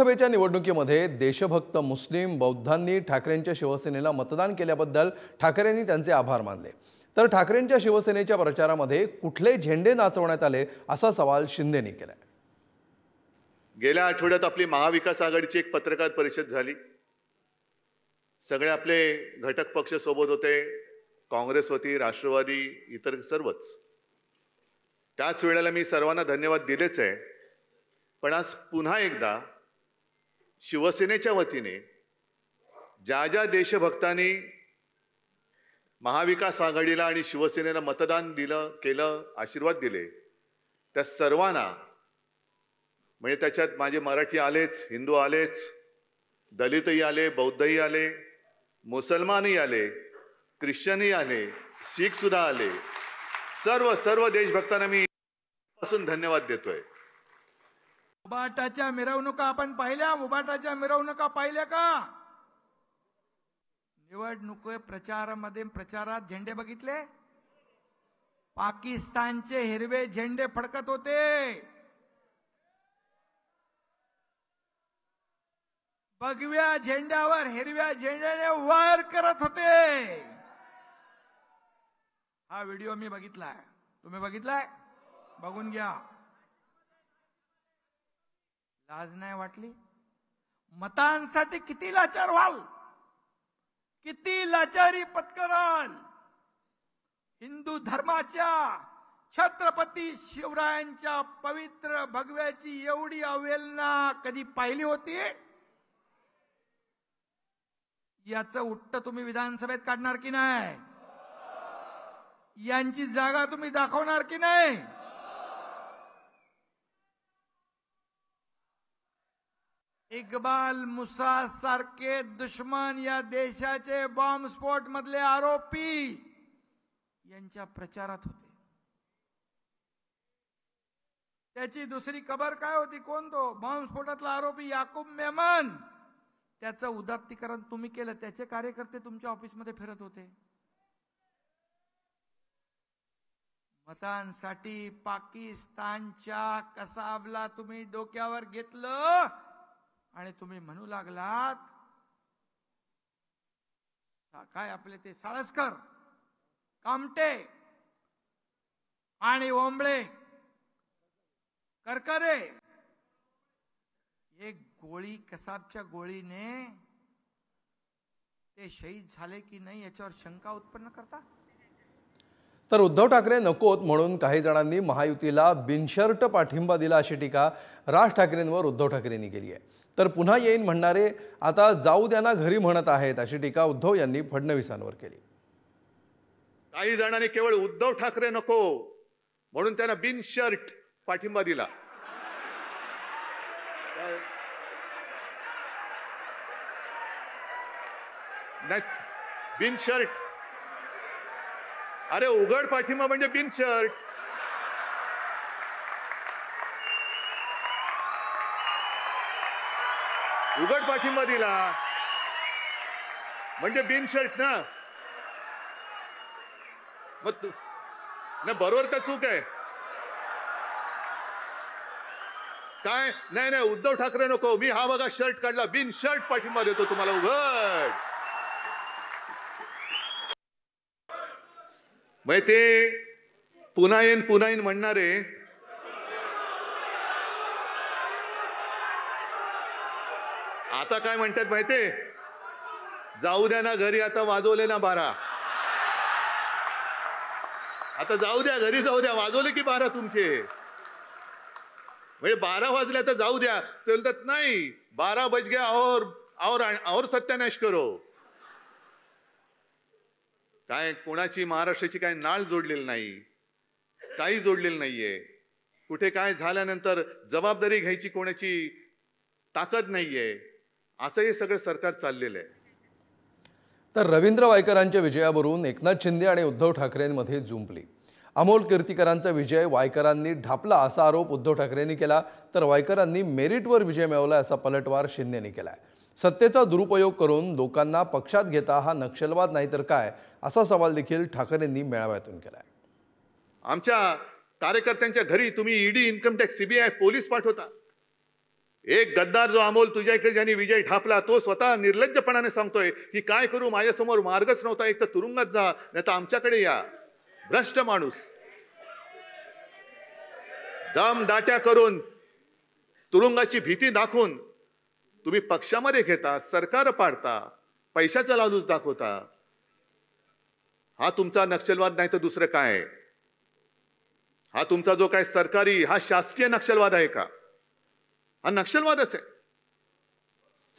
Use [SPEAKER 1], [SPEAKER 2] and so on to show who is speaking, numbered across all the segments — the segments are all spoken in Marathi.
[SPEAKER 1] लोकसभेच्या निवडणुकीमध्ये देशभक्त मुस्लिम बौद्धांनी ठाकरेंच्या शिवसेनेला मतदान केल्याबद्दल ठाकरेंनी त्यांचे आभार मानले। तर ठाकरेंच्या शिवसेनेच्या प्रचारामध्ये कुठले झेंडे नाचवण्यात आले असा सवाल शिंदेंनी केलाय।
[SPEAKER 2] गेल्या आठवड्यात आपली महाविकास आघाडीची एक पत्रकार परिषद झाली। सगळे आपले घटक पक्ष सोबत होते, काँग्रेस होती, राष्ट्रवादी, इतर सर्वच। त्याच वेळेला मी सर्वांना धन्यवाद दिलेच आहे, पण आज पुन्हा एकदा शिवसेनेच्या वतीने ज्या ज्या देशभक्तांनी महाविकास आघाडीला आणि शिवसेनेला मतदान केलं, आशीर्वाद दिले, त्या सर्वांना, म्हणजे त्याच्यात माझे मराठी आलेच, हिंदू आलेच, दलितही आले, बौद्धही आले, मुसलमानही आले, ख्रिश्चनही आले, शीख सुद्धा आले, सर्व देशभक्तांना मी पासून धन्यवाद देतोय।
[SPEAKER 3] उबाटाच्या मिरवणुका आपण पाहिल्या, उबाटाच्या मिरवणुका पाहिल्या का? निवडणूक प्रचारात झेंडे बघितले? पाकिस्तानचे हिरवे झेंडे फडकत होते, भगव्या झेंड्यावर हिरव्या झेंड्याने वार करत होते। हा व्हिडिओ मी बघितलाय, तुम्ही बघितलाय? बघून घ्या। लाज नाही वाटली? मतांसाठी किती लाचार व्हाल, किती लाचारी पत्कराल। हिंदू धर्माच्या छत्रपती शिवरायांच्या पवित्र भगव्याची एवढी अवहेलना कधी पाहिली होती? याचं उट्ट तुम्ही विधानसभेत काढणार की नाही? यांची जागा तुम्ही दाखवणार की नाही? इक्बाल मुसा सारखे दुश्मन, या देशाचे बॉम्बस्फोट मधले आरोपी यांच्या प्रचारात होते। त्याची दुसरी खबर काय होती? कोण तो बॉम्बस्फोटातला आरोपी? याकूब मेमन। त्याचं उदात्तीकरण तुम्ही केलं, त्याचे कार्यकर्ते तुमच्या ऑफिसमध्ये फिरत होते। मतांसाठी पाकिस्तानच्या कसाबला तुम्ही डोक्यावर घेतलं आणि तुम्ही म्हणू लागलात काय आपले ते साळसकर, कामटे आणि ओंबळे, करकरे, एक गोळी, कसाबच्या गोळीने ते शहीद झाले की नाही याच्यावर शंका उत्पन्न करता?
[SPEAKER 1] तर उद्धव ठाकरे नकोत म्हणून काही जणांनी महायुतीला बिनशर्त पाठिंबा दिला अशी टीका राज ठाकरेंवर उद्धव ठाकरेंनी केली आहे। तर पुन्हा येईन म्हणणारे आता जाऊ द्या ना घरी म्हणत आहेत अशी टीका उद्धव यांनी फडणवीसांवर केली।
[SPEAKER 2] काही जणांनी केवळ उद्धव ठाकरे नको म्हणून त्यांना बिनशर्त पाठिंबा दिला। बिनशर्त, अरे उघड पाठिंबा म्हणजे बिनशर्त। उघड पाठिंबा दिला म्हणजे बिनशर्त ना? मग ना बरोबर का चूक आहे? काय नाही, उद्धव ठाकरे नको, मी हा बघा शर्ट काढला, बिनशर्त पाठिंबा देतो तुम्हाला उघड। मग ते पुन्हा येईन म्हणणारे आता काय म्हणतात माहितीये? जाऊ द्या ना घरी, आता वाजवले ना 12, आता जाऊ द्या घरी, जाऊ द्या, वाजवले की 12 तुमचे, म्हणजे 12 वाजले तर जाऊ द्या। ते बोलतात नाही, 12 बज गया और सत्यानाश करो। काय कोणाची महाराष्ट्राची काय नाळ जोडलेली नाही, काही जोडलेलं नाहीये। कुठे काय झाल्यानंतर जबाबदारी घ्यायची कोणाची ताकद नाहीये, असं हे सगळं सरकार चाललेलं आहे।
[SPEAKER 1] तर रवींद्र वायकरांच्या विजयावरून एकनाथ शिंदे आणि उद्धव ठाकरेंमध्ये जुंपली। अमोल कीर्तीकरांचा विजय वायकरांनी ढापला असा आरोप उद्धव ठाकरेंनी केला, तर वायकरांनी मेरिटवर विजय मिळवला असा पलटवार शिंदेंनी केलाय। सत्तेचा दुरुपयोग करून लोकांना पक्षात घेता हा नक्षलवाद नाही तर काय असा सवाल देखील ठाकरेंनी मेळाव्यातून केलाय।
[SPEAKER 2] आमच्या कार्यकर्त्यांच्या घरी तुम्ही ED, income tax, CBI, police पाठवता, एक गद्दार जो अमोल तुझ्या इकडे ज्यांनी विजय ढापला तो स्वतः निर्लज्जपणाने सांगतोय की काय करू, माझ्यासमोर मार्गच नव्हता, एक तर तुरुंगात जा नाही तर आमच्याकडे या. भ्रष्ट माणूस दम दाट्या करून तुरुंगाची भीती दाखवून तुम्ही पक्षामध्ये घेता, सरकार पाडता, पैशाचा लालूच दाखवता. हा तुमचा नक्षलवाद नाही तर दुसरं काय? हा तुमचा जो काय सरकारी, हा शासकीय नक्षलवाद आहे का? हा नक्षलवादच आहे.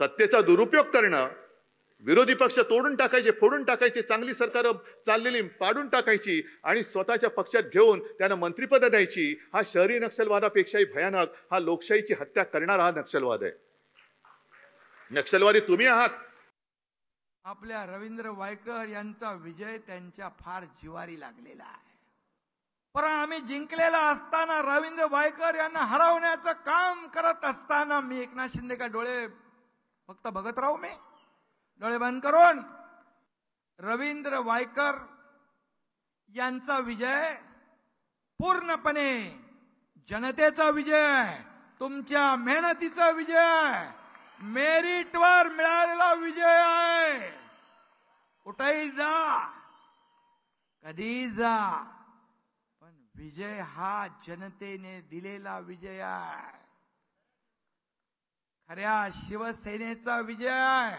[SPEAKER 2] सत्तेचा दुरुपयोग करणं, विरोधी पक्ष तोडून टाकायचे, फोडून टाकायचे, चांगली सरकार चाललेली पाडून टाकायची आणि स्वतःच्या पक्षात घेऊन त्यांना मंत्रिपद द्यायची, हा शहरी नक्षलवादापेक्षाही भयानक, हा लोकशाहीची हत्या करणारा हा नक्षलवाद आहे. नक्षलवादी तुम्ही आहात.
[SPEAKER 3] आपल्या रवींद्र वायकर यांचा विजय त्यांच्या फार जिवारी लागलेला आहे. पण आम्ही जिंकलेला असताना, रवींद्र वायकर यांना हरवण्याचं काम करत असताना मी एकनाथ शिंदे का डोळे फक्त बघत राहू? मी डोळे बंद करून? रवींद्र वायकर यांचा विजय पूर्णपणे जनतेचा विजय, तुमच्या मेहनतीचा विजय, मेरिटवर मिळालेला विजय आहे. कुठेही जा, कधी जा, पण विजय हा जनतेने दिलेला विजय आहे. खऱ्या शिवसेनेचा विजय आहे.